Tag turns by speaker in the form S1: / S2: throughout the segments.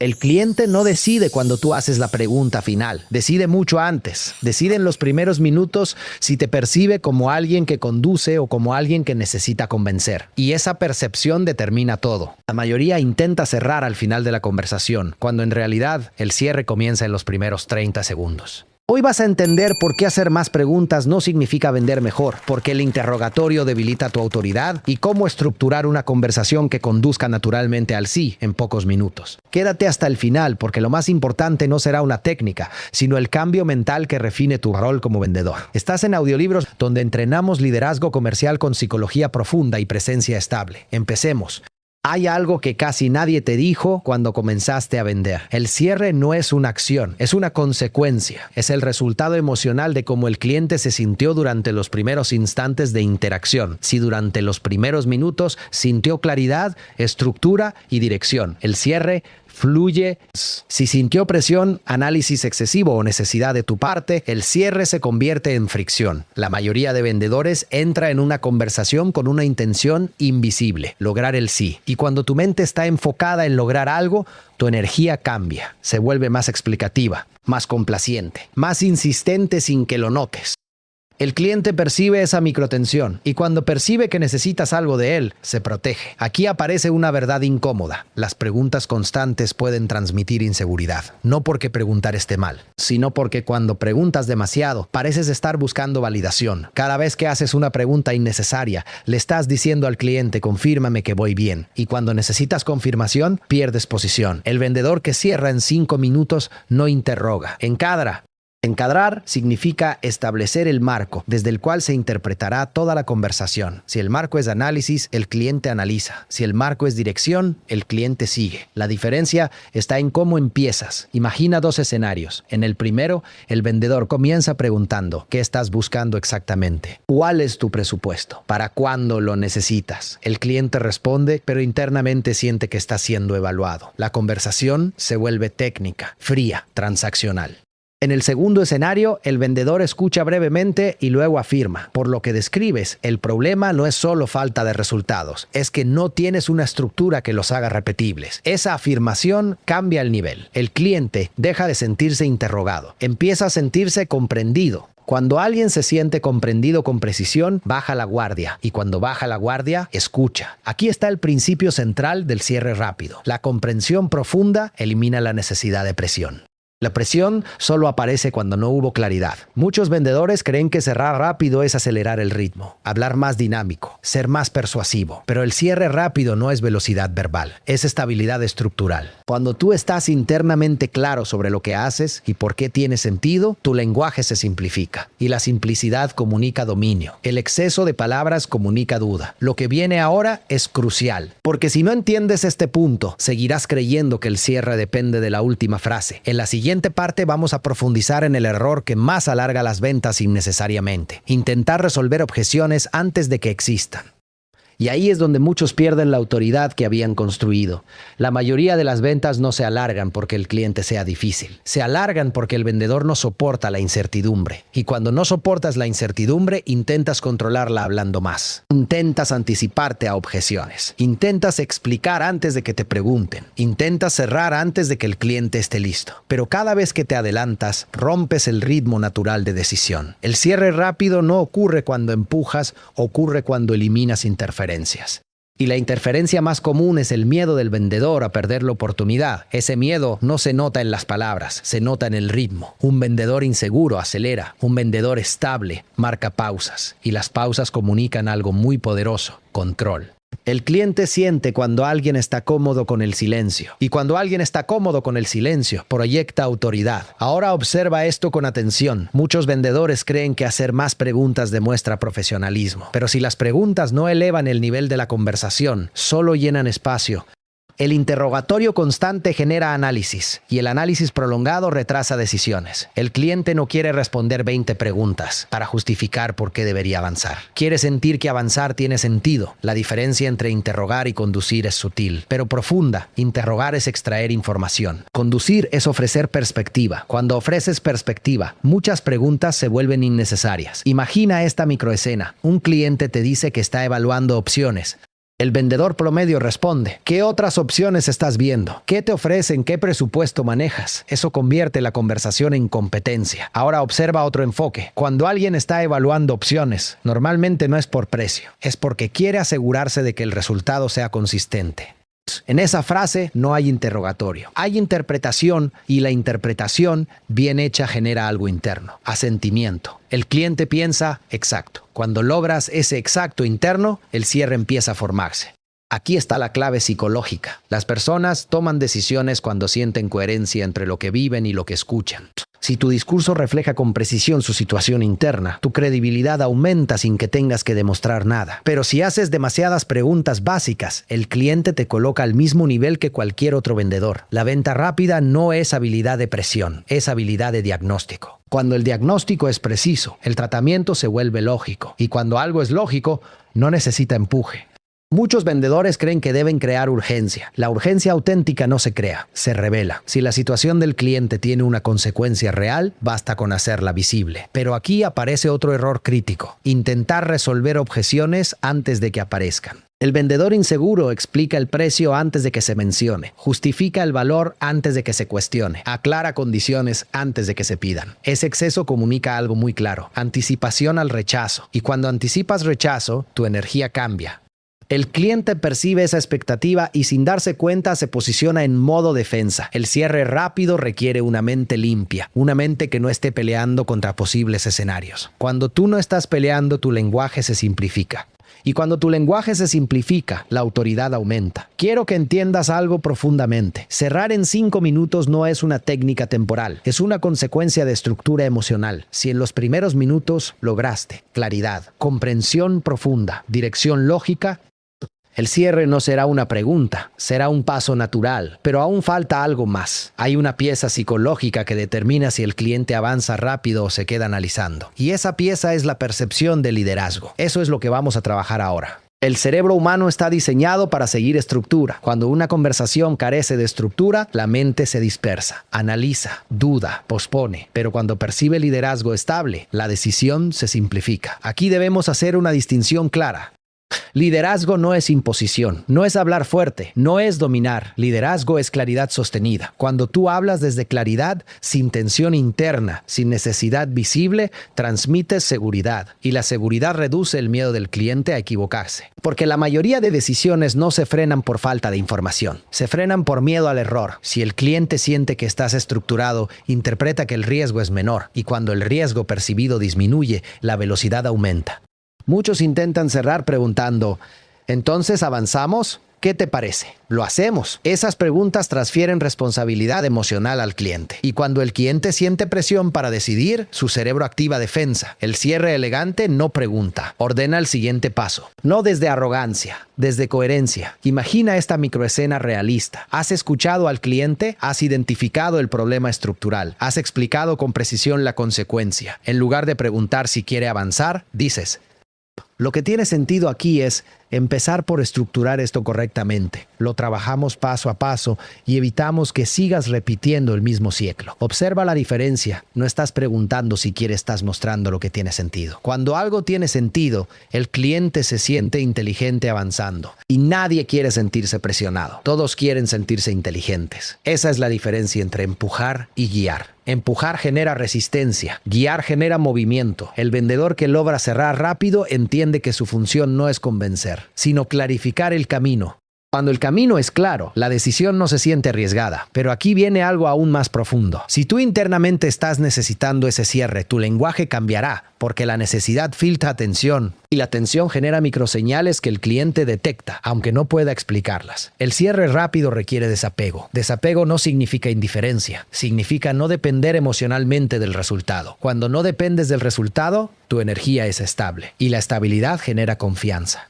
S1: El cliente no decide cuando tú haces la pregunta final, decide mucho antes. Decide en los primeros minutos si te percibe como alguien que conduce o como alguien que necesita convencer. Y esa percepción determina todo. La mayoría intenta cerrar al final de la conversación, cuando en realidad el cierre comienza en los primeros 30 segundos. Hoy vas a entender por qué hacer más preguntas no significa vender mejor, por qué el interrogatorio debilita tu autoridad y cómo estructurar una conversación que conduzca naturalmente al sí en pocos minutos. Quédate hasta el final porque lo más importante no será una técnica, sino el cambio mental que refine tu rol como vendedor. Estás en Audiolibros, donde entrenamos liderazgo comercial con psicología profunda y presencia estable. Empecemos. Hay algo que casi nadie te dijo cuando comenzaste a vender. El cierre no es una acción, es una consecuencia. Es el resultado emocional de cómo el cliente se sintió durante los primeros instantes de interacción. Si durante los primeros minutos sintió claridad, estructura y dirección, el cierre fluye. Si sintió presión, análisis excesivo o necesidad de tu parte, el cierre se convierte en fricción. La mayoría de vendedores entra en una conversación con una intención invisible, lograr el sí. Y cuando tu mente está enfocada en lograr algo, tu energía cambia, se vuelve más explicativa, más complaciente, más insistente sin que lo notes. El cliente percibe esa microtensión y cuando percibe que necesitas algo de él, se protege. Aquí aparece una verdad incómoda. Las preguntas constantes pueden transmitir inseguridad. No porque preguntar esté mal, sino porque cuando preguntas demasiado, pareces estar buscando validación. Cada vez que haces una pregunta innecesaria, le estás diciendo al cliente, confírmame que voy bien. Y cuando necesitas confirmación, pierdes posición. El vendedor que cierra en 5 minutos no interroga, encadra. Encadrar significa establecer el marco desde el cual se interpretará toda la conversación. Si el marco es análisis, el cliente analiza. Si el marco es dirección, el cliente sigue. La diferencia está en cómo empiezas. Imagina 2 escenarios. En el primero, el vendedor comienza preguntando, ¿qué estás buscando exactamente? ¿Cuál es tu presupuesto? ¿Para cuándo lo necesitas? El cliente responde, pero internamente siente que está siendo evaluado. La conversación se vuelve técnica, fría, transaccional. En el segundo escenario, el vendedor escucha brevemente y luego afirma. Por lo que describes, el problema no es solo falta de resultados, es que no tienes una estructura que los haga repetibles. Esa afirmación cambia el nivel. El cliente deja de sentirse interrogado, empieza a sentirse comprendido. Cuando alguien se siente comprendido con precisión, baja la guardia. Y cuando baja la guardia, escucha. Aquí está el principio central del cierre rápido. La comprensión profunda elimina la necesidad de presión. La presión solo aparece cuando no hubo claridad. Muchos vendedores creen que cerrar rápido es acelerar el ritmo, hablar más dinámico, ser más persuasivo. Pero el cierre rápido no es velocidad verbal, es estabilidad estructural. Cuando tú estás internamente claro sobre lo que haces y por qué tiene sentido, tu lenguaje se simplifica. Y la simplicidad comunica dominio. El exceso de palabras comunica duda. Lo que viene ahora es crucial. Porque si no entiendes este punto, seguirás creyendo que el cierre depende de la última frase. En la siguiente parte vamos a profundizar en el error que más alarga las ventas innecesariamente. Intentar resolver objeciones antes de que existan. Y ahí es donde muchos pierden la autoridad que habían construido. La mayoría de las ventas no se alargan porque el cliente sea difícil. Se alargan porque el vendedor no soporta la incertidumbre. Y cuando no soportas la incertidumbre, intentas controlarla hablando más. Intentas anticiparte a objeciones. Intentas explicar antes de que te pregunten. Intentas cerrar antes de que el cliente esté listo. Pero cada vez que te adelantas, rompes el ritmo natural de decisión. El cierre rápido no ocurre cuando empujas, ocurre cuando eliminas interferencias. Y la interferencia más común es el miedo del vendedor a perder la oportunidad. Ese miedo no se nota en las palabras, se nota en el ritmo. Un vendedor inseguro acelera, un vendedor estable marca pausas. Y las pausas comunican algo muy poderoso: control. El cliente siente cuando alguien está cómodo con el silencio. Y cuando alguien está cómodo con el silencio, proyecta autoridad. Ahora observa esto con atención. Muchos vendedores creen que hacer más preguntas demuestra profesionalismo. Pero si las preguntas no elevan el nivel de la conversación, solo llenan espacio. El interrogatorio constante genera análisis y el análisis prolongado retrasa decisiones. El cliente no quiere responder 20 preguntas para justificar por qué debería avanzar. Quiere sentir que avanzar tiene sentido. La diferencia entre interrogar y conducir es sutil, pero profunda. Interrogar es extraer información. Conducir es ofrecer perspectiva. Cuando ofreces perspectiva, muchas preguntas se vuelven innecesarias. Imagina esta microescena. Un cliente te dice que está evaluando opciones. El vendedor promedio responde: ¿qué otras opciones estás viendo? ¿Qué te ofrecen? ¿Qué presupuesto manejas? Eso convierte la conversación en competencia. Ahora observa otro enfoque. Cuando alguien está evaluando opciones, normalmente no es por precio, es porque quiere asegurarse de que el resultado sea consistente. En esa frase no hay interrogatorio, hay interpretación, y la interpretación bien hecha genera algo interno, asentimiento. El cliente piensa exacto. Cuando logras ese exacto interno, el cierre empieza a formarse. Aquí está la clave psicológica. Las personas toman decisiones cuando sienten coherencia entre lo que viven y lo que escuchan. Si tu discurso refleja con precisión su situación interna, tu credibilidad aumenta sin que tengas que demostrar nada. Pero si haces demasiadas preguntas básicas, el cliente te coloca al mismo nivel que cualquier otro vendedor. La venta rápida no es habilidad de presión, es habilidad de diagnóstico. Cuando el diagnóstico es preciso, el tratamiento se vuelve lógico. Y cuando algo es lógico, no necesita empuje. Muchos vendedores creen que deben crear urgencia. La urgencia auténtica no se crea, se revela. Si la situación del cliente tiene una consecuencia real, basta con hacerla visible. Pero aquí aparece otro error crítico: intentar resolver objeciones antes de que aparezcan. El vendedor inseguro explica el precio antes de que se mencione, justifica el valor antes de que se cuestione, aclara condiciones antes de que se pidan. Ese exceso comunica algo muy claro: anticipación al rechazo. Y cuando anticipas rechazo, tu energía cambia. El cliente percibe esa expectativa y sin darse cuenta se posiciona en modo defensa. El cierre rápido requiere una mente limpia, una mente que no esté peleando contra posibles escenarios. Cuando tú no estás peleando, tu lenguaje se simplifica. Y cuando tu lenguaje se simplifica, la autoridad aumenta. Quiero que entiendas algo profundamente. Cerrar en 5 minutos no es una técnica temporal, es una consecuencia de estructura emocional. Si en los primeros minutos lograste claridad, comprensión profunda, dirección lógica, el cierre no será una pregunta, será un paso natural, pero aún falta algo más. Hay una pieza psicológica que determina si el cliente avanza rápido o se queda analizando. Y esa pieza es la percepción de liderazgo. Eso es lo que vamos a trabajar ahora. El cerebro humano está diseñado para seguir estructura. Cuando una conversación carece de estructura, la mente se dispersa, analiza, duda, pospone. Pero cuando percibe liderazgo estable, la decisión se simplifica. Aquí debemos hacer una distinción clara. Liderazgo no es imposición, no es hablar fuerte, no es dominar. Liderazgo es claridad sostenida. Cuando tú hablas desde claridad, sin tensión interna, sin necesidad visible, transmites seguridad. Y la seguridad reduce el miedo del cliente a equivocarse. Porque la mayoría de decisiones no se frenan por falta de información, se frenan por miedo al error. Si el cliente siente que estás estructurado, interpreta que el riesgo es menor. Y cuando el riesgo percibido disminuye, la velocidad aumenta. Muchos intentan cerrar preguntando: ¿entonces avanzamos? ¿Qué te parece? Lo hacemos. Esas preguntas transfieren responsabilidad emocional al cliente. Y cuando el cliente siente presión para decidir, su cerebro activa defensa. El cierre elegante no pregunta, ordena el siguiente paso. No desde arrogancia, desde coherencia. Imagina esta microescena realista. Has escuchado al cliente, has identificado el problema estructural, has explicado con precisión la consecuencia. En lugar de preguntar si quiere avanzar, dices: lo que tiene sentido aquí es empezar por estructurar esto correctamente. Lo trabajamos paso a paso y evitamos que sigas repitiendo el mismo ciclo. Observa la diferencia. No estás preguntando si quieres, estás mostrando lo que tiene sentido. Cuando algo tiene sentido, el cliente se siente inteligente avanzando. Y nadie quiere sentirse presionado. Todos quieren sentirse inteligentes. Esa es la diferencia entre empujar y guiar. Empujar genera resistencia, guiar genera movimiento. El vendedor que logra cerrar rápido entiende que su función no es convencer, sino clarificar el camino. Cuando el camino es claro, la decisión no se siente arriesgada. Pero aquí viene algo aún más profundo. Si tú internamente estás necesitando ese cierre, tu lenguaje cambiará, porque la necesidad filtra atención, y la atención genera microseñales que el cliente detecta, aunque no pueda explicarlas. El cierre rápido requiere desapego. Desapego no significa indiferencia, significa no depender emocionalmente del resultado. Cuando no dependes del resultado, tu energía es estable, y la estabilidad genera confianza.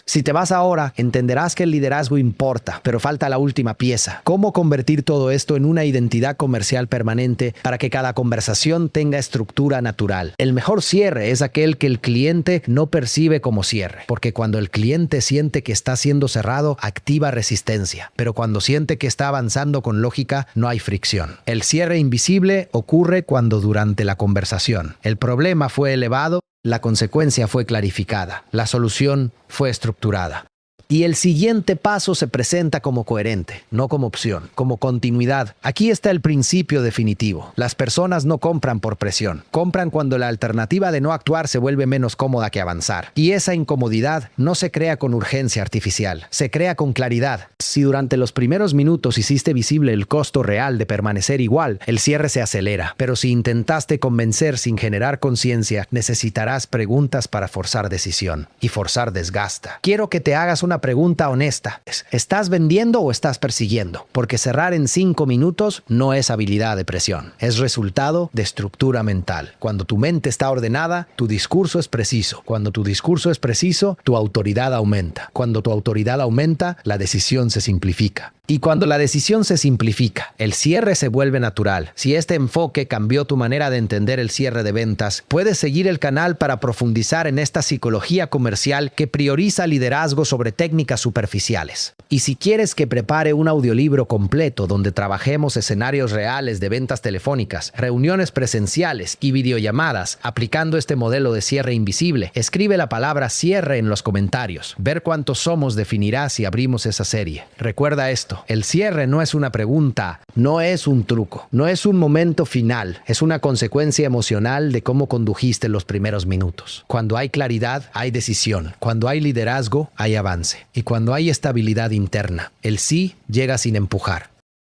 S1: Si te vas ahora, entenderás que el liderazgo importa, pero falta la última pieza. ¿Cómo convertir todo esto en una identidad comercial permanente para que cada conversación tenga estructura natural? El mejor cierre es aquel que el cliente no percibe como cierre, porque cuando el cliente siente que está siendo cerrado, activa resistencia, pero cuando siente que está avanzando con lógica, no hay fricción. El cierre invisible ocurre cuando durante la conversación el problema fue elevado, la consecuencia fue clarificada, la solución fue estructurada. Y el siguiente paso se presenta como coherente, no como opción, como continuidad. Aquí está el principio definitivo. Las personas no compran por presión. Compran cuando la alternativa de no actuar se vuelve menos cómoda que avanzar. Y esa incomodidad no se crea con urgencia artificial, se crea con claridad. Si durante los primeros minutos hiciste visible el costo real de permanecer igual, el cierre se acelera. Pero si intentaste convencer sin generar conciencia, necesitarás preguntas para forzar decisión. Y forzar desgasta. Quiero que te hagas una pregunta honesta. ¿Estás vendiendo o estás persiguiendo? Porque cerrar en 5 minutos no es habilidad de presión. Es resultado de estructura mental. Cuando tu mente está ordenada, tu discurso es preciso. Cuando tu discurso es preciso, tu autoridad aumenta. Cuando tu autoridad aumenta, la decisión se simplifica. Y cuando la decisión se simplifica, el cierre se vuelve natural. Si este enfoque cambió tu manera de entender el cierre de ventas, puedes seguir el canal para profundizar en esta psicología comercial que prioriza liderazgo sobre técnicas superficiales. Y si quieres que prepare un audiolibro completo donde trabajemos escenarios reales de ventas telefónicas, reuniones presenciales y videollamadas aplicando este modelo de cierre invisible, escribe la palabra cierre en los comentarios. Ver cuántos somos definirá si abrimos esa serie. Recuerda esto. El cierre no es una pregunta, no es un truco, no es un momento final, es una consecuencia emocional de cómo condujiste los primeros minutos. Cuando hay claridad, hay decisión. Cuando hay liderazgo, hay avance. Y cuando hay estabilidad interna, el sí llega sin empujar.